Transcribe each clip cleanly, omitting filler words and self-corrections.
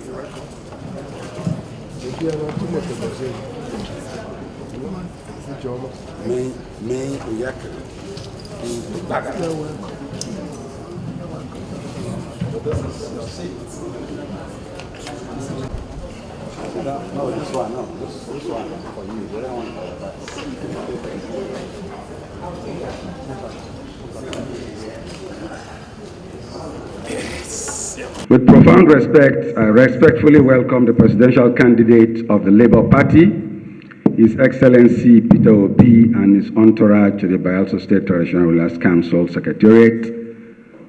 No, this one, no. This one for you. The other one for the back. With profound respect, I respectfully welcome the presidential candidate of the Labour Party, His Excellency Peter Obi, and his entourage to the Bayelsa State Traditional Rulers Council Secretariat.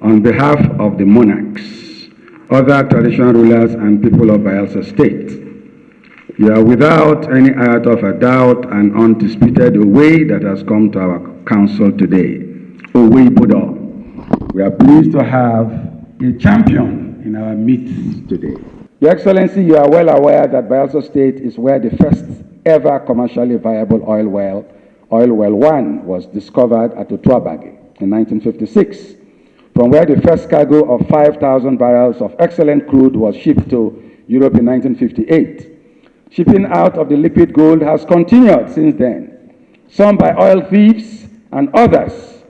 On behalf of the monarchs, other traditional rulers, and people of Bayelsa State, you are without any iota of a doubt and undisputed Owe that has come to our council today. Owe Budo. We are pleased to have a champion in our midst today. Your Excellency, you are well aware that Bayelsa State is where the first ever commercially viable oil well 1 was discovered at Otuabagi in 1956, from where the first cargo of 5,000 barrels of excellent crude was shipped to Europe in 1958. Shipping out of the liquid gold has continued since then, some by oil thieves and others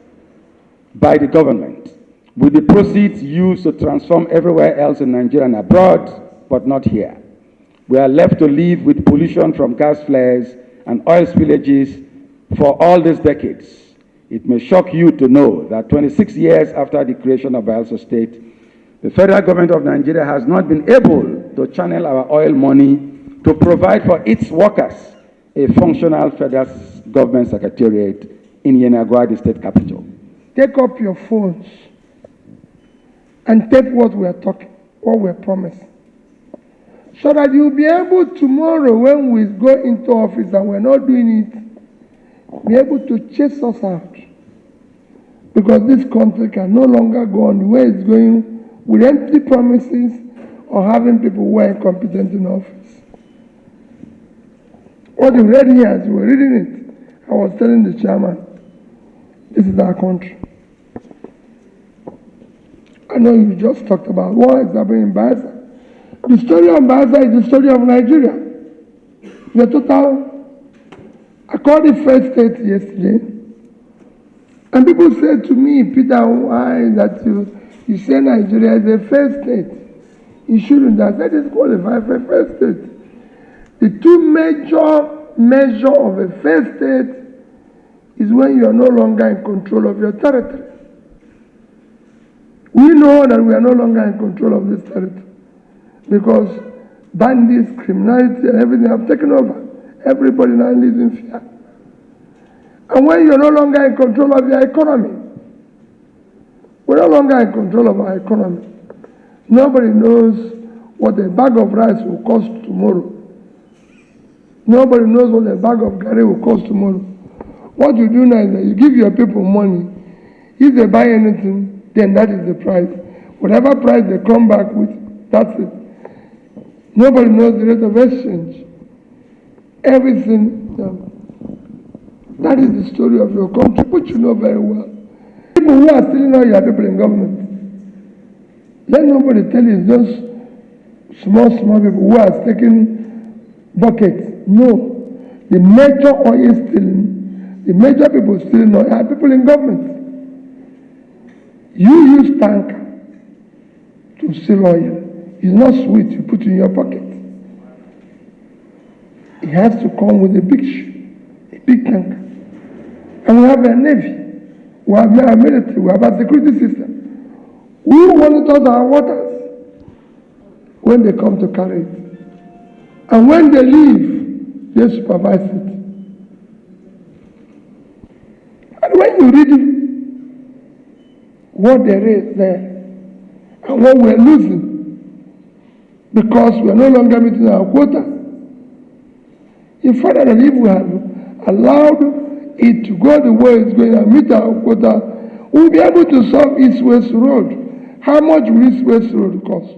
by the government, with the proceeds used to transform everywhere else in Nigeria and abroad, but not here. We are left to live with pollution from gas flares and oil spillages for all these decades. It may shock you to know that 26 years after the creation of Bayelsa State, the federal government of Nigeria has not been able to channel our oil money to provide for its workers a functional federal government secretariat in Yenagoa, the state capital. Take up your phones and take what we are talking, what we are promising, so that you'll be able tomorrow, when we go into office and we're not doing it, be able to chase us out. Because this country can no longer go on the way it's going with empty promises or having people who are incompetent in office. What you read here, as you were reading it, I was telling the chairman, this is our country. I know you just talked about what is happening in Bayelsa. The story of Bayelsa is the story of Nigeria. The total, I called it first state yesterday, and people said to me, Peter, why that you say Nigeria is a first state? You shouldn't have said it's qualified for a first state. The two major measures of a first state is when you are no longer in control of your territory. We know that we are no longer in control of this territory because bandits, criminality, and everything have taken over. Everybody now lives in fear. And when you're no longer in control of your economy, we're no longer in control of our economy. Nobody knows what a bag of rice will cost tomorrow. Nobody knows what a bag of garri will cost tomorrow. What you do now is that you give your people money. If they buy anything, then that is the price. Whatever price they come back with, that's it. Nobody knows the rate of exchange. Everything. That is the story of your country, which you know very well. People who are stealing all your people in government, let nobody tell you it's just small people who are taking buckets. No. The major oil stealing, the major people stealing oil are people in government. You use tanker to steal oil. It's not sweet you put in your pocket. It has to come with a big tanker. And we have a navy, we have a military, we have a security system. We monitor our waters when they come to carry it. And when they leave, they supervise it. And when you read what there is there and what we're losing because we're no longer meeting our quota, you find that if we have allowed it to go the way it's going and meet our quota, we'll be able to solve East-West Road. How much will East-West Road cost?